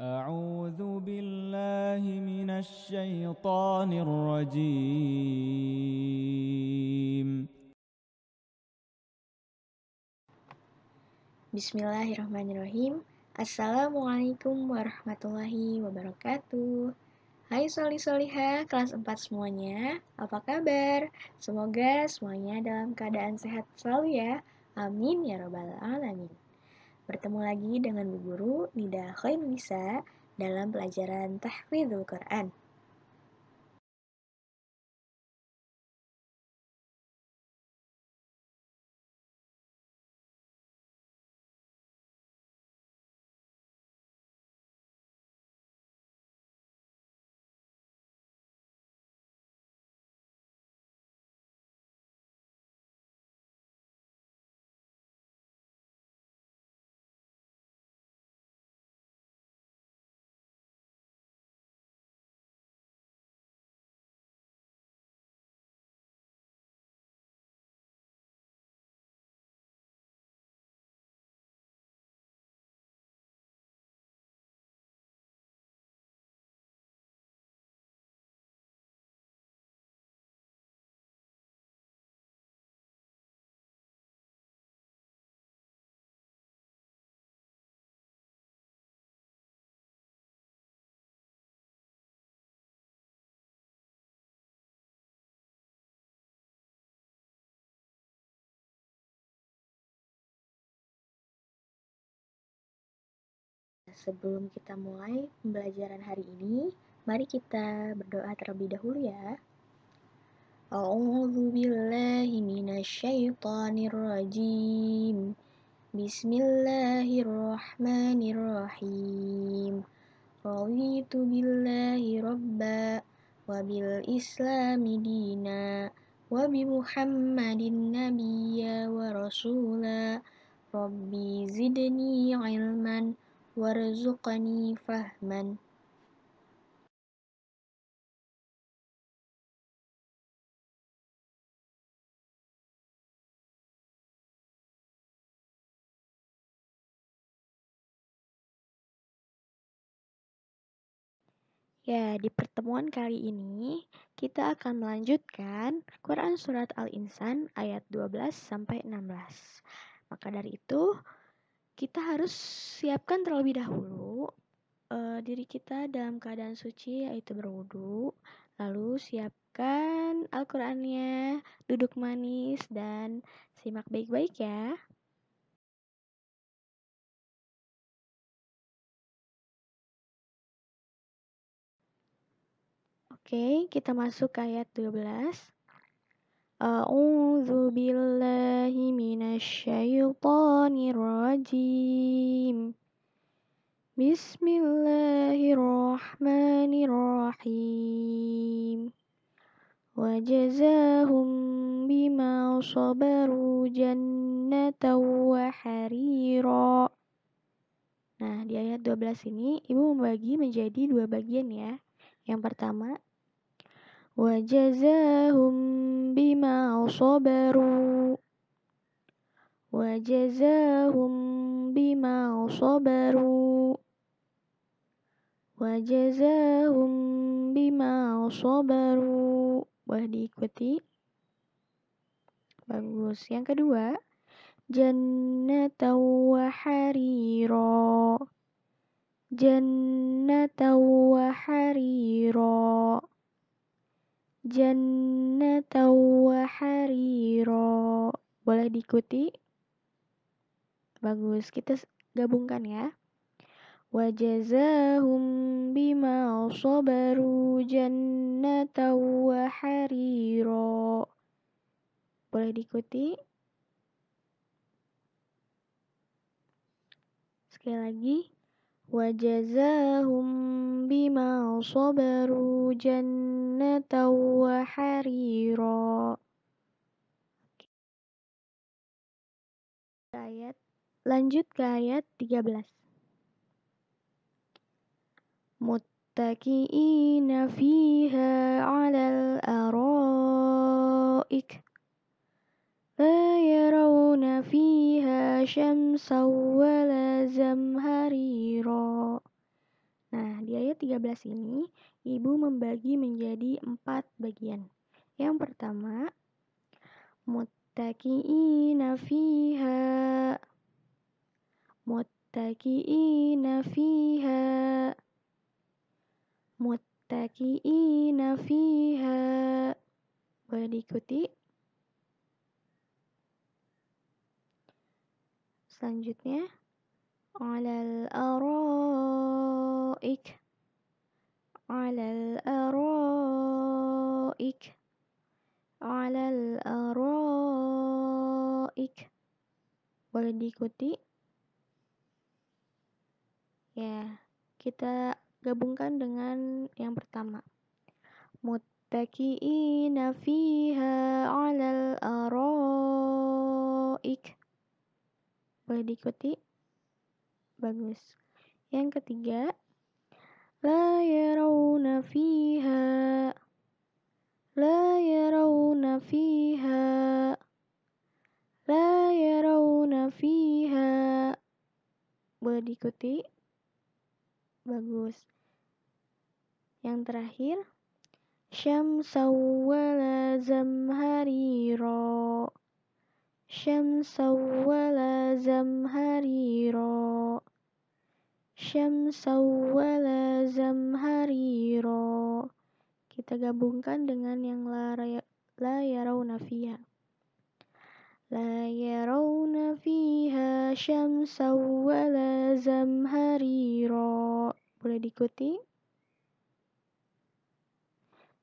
أعوذ بالله من الشيطان الرجيم. Bismillahirrahmanirrahim. Assalamualaikum warahmatullahi wabarakatuh. Hai soli-solihah kelas 4 semuanya. Apa kabar? Semoga semuanya dalam keadaan sehat selalu ya. Amin ya robbal alamin. Bertemu lagi dengan Bu Guru Nida Khairunisa dalam pelajaran Tahfidzul Quran. Sebelum kita mulai pembelajaran hari ini, mari kita berdoa terlebih dahulu ya. A'udzu billahi minasyaitonir rajim. Bismillahirrahmanirrahim. Raditu billahi rabba wa bil islami dina wa bi Muhammadin nabiyya wa rasula. Rabbi zidni ilman warzuqni fahman. Ya, di pertemuan kali ini kita akan melanjutkan Quran Surat Al-Insan ayat 12 sampai 16. Maka dari itu, kita harus siapkan terlebih dahulu diri kita dalam keadaan suci yaitu berwudu. Lalu siapkan Al-Qur'annya, duduk manis dan simak baik-baik ya. Oke, kita masuk ke ayat 12. A'udzu billahi minasyaitonir rajim. Bismillahirrahmanirrahim. Wa jazaahum bima sabaru jannatan wa harira. Nah, di ayat 12 ini Ibu membagi menjadi dua bagian ya. Yang pertama, wa jazaahum bima sabaru. Wa jazaahum bima sabaru. Wa jazaahum bima sabaru. Boleh diikuti? Bagus. Yang kedua, jannatan wa harira. Jannatan wa harira. Jannatan wa harira. Boleh diikuti? Bagus. Kita gabungkan ya. Wa jazaahum bima sabaru jannatan wa harira. Boleh diikuti? Sekali lagi. Wa jazaahum bima sabaru jannatan wa harira. Lanjut ke ayat 13. Muttaqiina fiha 'alal araik. La yarawna fiha syamsan wala zamharira. ayat 13 ini, Ibu membagi menjadi 4 bagian. Yang pertama, muttaqiina fiha. Muttaqiina fiha. Muttaqiina fiha. Boleh diikuti. Selanjutnya, alal araik. Alal araik. Alal araik. Boleh diikuti. Ya, kita gabungkan dengan yang pertama. Muttaqiina fiha alal araik. Boleh diikuti? Bagus. Yang ketiga, la yarawna fiha. La yarawna fiha. La yarawna fiha. Boleh diikuti? Bagus. Yang terakhir, syamsaw wala zamharira. Syamsaw wala zamharira. Syamsaw wala zamharira. Kita gabungkan dengan yang la yarawna fiha. La yarawna fiha syamsaw wala zamharira. Boleh diikuti?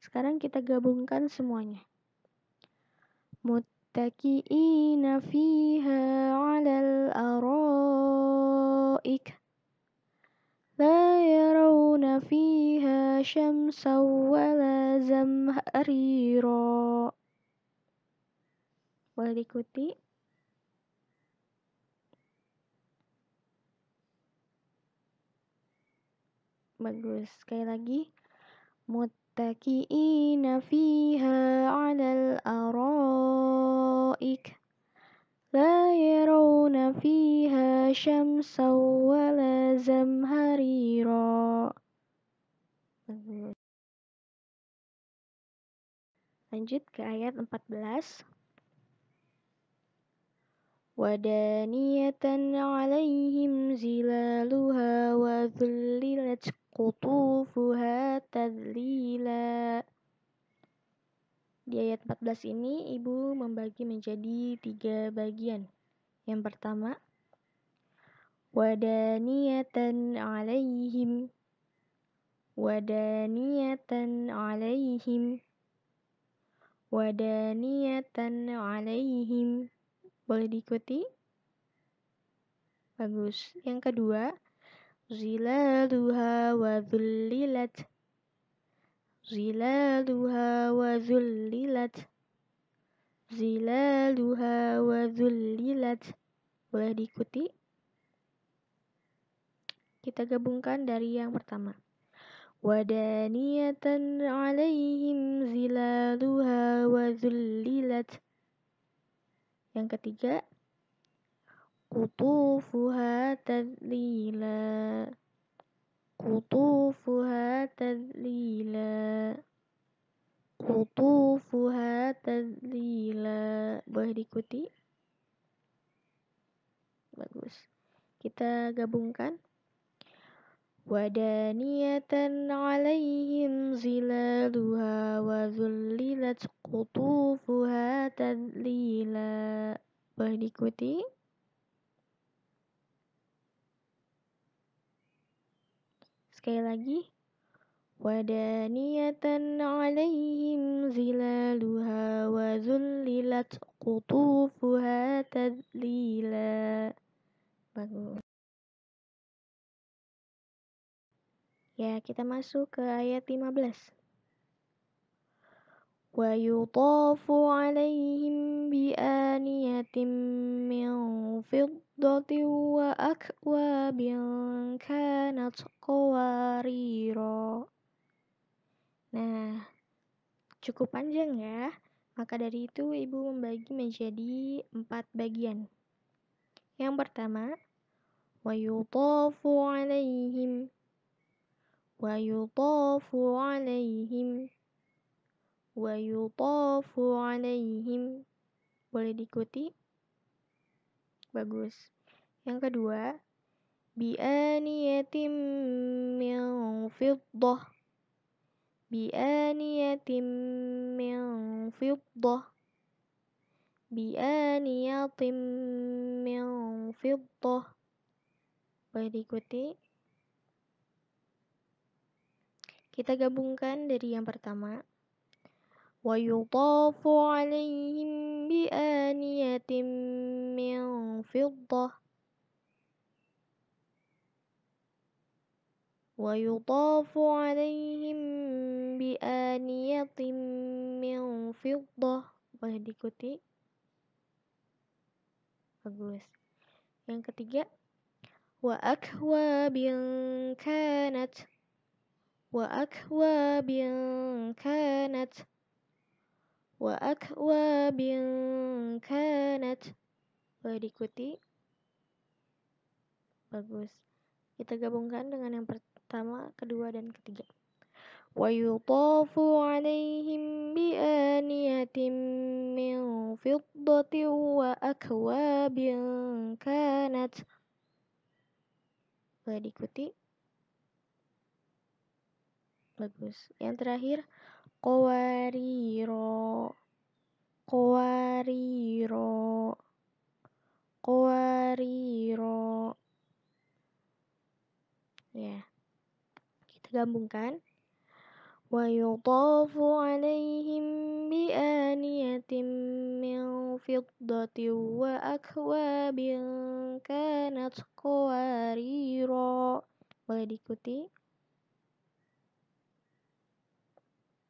Sekarang kita gabungkan semuanya. Muttaqiina fiha alal araik. La yarawna fiha syamsaw wala zamharira. Boleh diikuti? Bagus. Sekali lagi. Muttaqiina fiha alal araik. La yarawna fiha syamsaw wala zamharira. Bagus. Lanjut ke ayat 14. Wadaniyatan alaihim zilaluha wa dhullilat qutufuha tadlila. Di ayat 14 ini Ibu membagi menjadi 3 bagian. Yang pertama, wadaniyatan alaihim. Wadaniyatan alaihim. Wadaniyatan alaihim. Boleh diikuti? Bagus. Yang kedua, zilaluha wa dhullilat. Zilaluha wa dhullilat. Zilaluha wa dhullilat. Boleh diikuti? Kita gabungkan dari yang pertama. Wadaniyatan alaihim zilaluha wa dhullilat. Yang ketiga, qutufuha tadlila. Qutufuha tadlila. Qutufuha tadlila. Boleh diikuti? Bagus. Kita gabungkan. Wadaniyatan alaihim zilaluha wa dhullilat qutufuha tadlila. Boleh diikuti? Sekali lagi. Wadaniyatan alaihim zilaluha wa dhullilat qutufuha tadlila. Bagus. Ya, kita masuk ke ayat 15. Wa yutafu alaihim bi'aniyatim min fiddatin wa akwabin kanat qawarira. Nah, cukup panjang ya. Maka dari itu Ibu membagi menjadi 4 bagian. Yang pertama, wa yutafu alaihim. ويطاف عليهم ويطاف عليهم. Boleh diikuti? Bagus. Yang kedua, bi'aniyatim min fiddah. Bi'aniyatim min fiddah. Bi'aniyatim min fiddah. Boleh diikuti? Kita gabungkan dari yang pertama. ويطاف عليهم بآنية من فضة ويطاف عليهم بآنية من فضة. Boleh diikuti? Bagus. Yang ketiga, وأكواب كانت وأكواب كانت وأكواب كانت. Boleh diikuti? Bagus. Kita gabungkan dengan yang pertama, kedua, dan ketiga. ويطاف عليهم بآنية من فضة وأكواب كانت. Boleh diikuti? Bagus. Yang terakhir, qawariro. Qawariro. Qawariro. Ya. Kita gabungkan. ويطاف عليهم بآنية من فضة وأكواب كانت قواريرا. Boleh diikuti?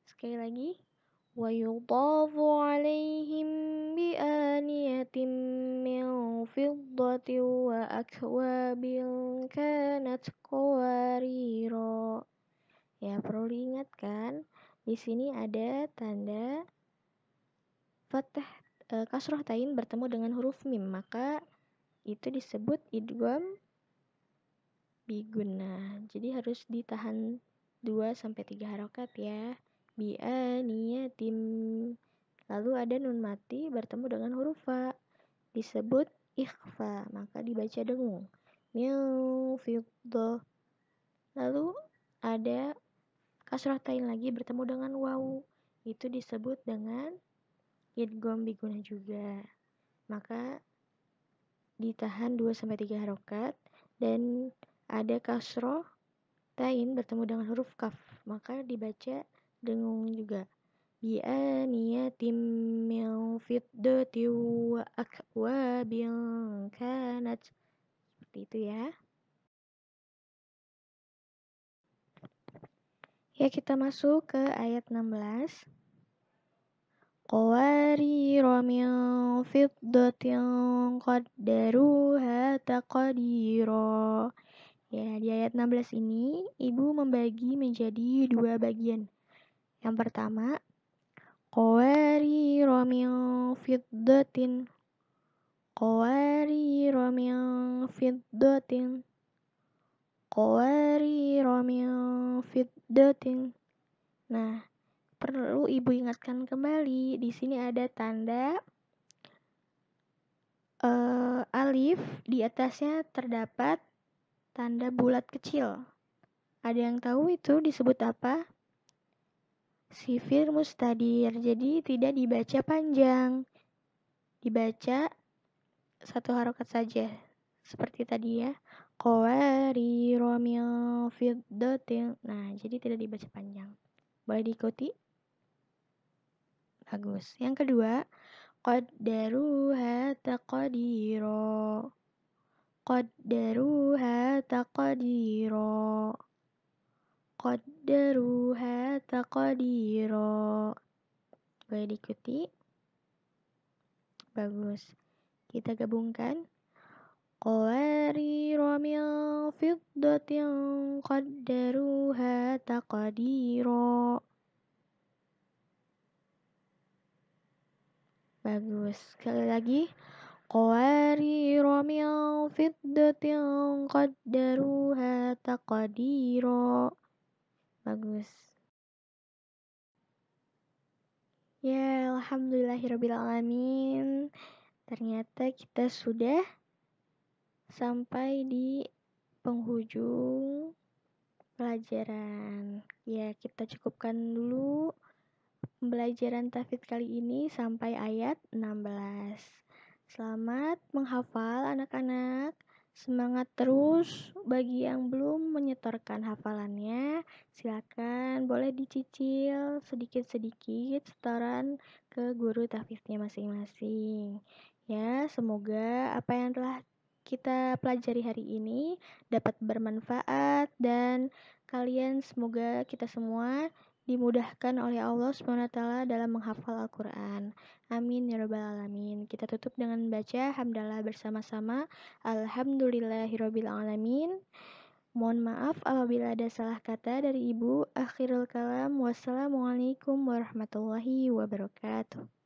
Sekali lagi. ويطاف عليهم بآنية من فضة وأكواب كانت قواريرا. Ya, perlu diingatkan, di sini ada tanda fathah kasroh tain bertemu dengan huruf mim, maka itu disebut idgham biguna. Jadi harus ditahan 2-3 harokat ya. Bi'aniyatim. Lalu ada nun mati bertemu dengan huruf fa, disebut ikhfa, maka dibaca dengung. Min fiddah. Lalu ada kasrah tain lagi bertemu dengan waw, itu disebut dengan idgham biguna juga, maka ditahan 2-3 harokat. Dan ada kasrah tain bertemu dengan huruf kaf, maka dibaca dengung juga. Bi'aniyatim min fiddati wa akwabin kanat. Seperti itu ya. Ya, kita masuk ke ayat 16. Qawarira min fiddatin qaddaruha taqdira. Ya, di ayat 16 ini Ibu membagi menjadi 2 bagian. Yang pertama, qawarira min fiddatin. Qawarira min fiddatin. Qawarira min fiddatin. Nah, perlu Ibu ingatkan kembali, di sini ada tanda alif, di atasnya terdapat tanda bulat kecil. Ada yang tahu itu disebut apa? Sifir mustadir, jadi tidak dibaca panjang, dibaca 1 harokat saja, seperti tadi ya. Qawarira min fiddatin. Nah, jadi tidak dibaca panjang. Boleh diikuti? Bagus. Yang kedua, qaddaruha taqdira. Qaddaruha taqdira. Qaddaruha taqdira. Boleh diikuti? Bagus. Kita gabungkan. Qawarira min fiddatin qaddaruha taqdira. Bagus. Sekali lagi. Qawarira min fiddatin qaddaruha taqdira. Bagus. Ya, alhamdulillahirrabbilalamin. Ternyata kita sudah sampai di penghujung pelajaran. Ya, kita cukupkan dulu pembelajaran tahfidz kali ini sampai ayat 16. Selamat menghafal anak-anak. Semangat terus. Bagi yang belum menyetorkan hafalannya, silakan boleh dicicil sedikit-sedikit setoran ke guru tahfidznya masing-masing. Ya, semoga apa yang telah kita pelajari hari ini dapat bermanfaat dan kalian semoga kita semua dimudahkan oleh Allah SWT dalam menghafal Al-Quran. Amin ya rabbal alamin. Kita tutup dengan membaca hamdalah bersama-sama. Alhamdulillahirabbil alamin. Mohon maaf apabila ada salah kata dari Ibu. Akhirul kalam. Wassalamualaikum warahmatullahi wabarakatuh.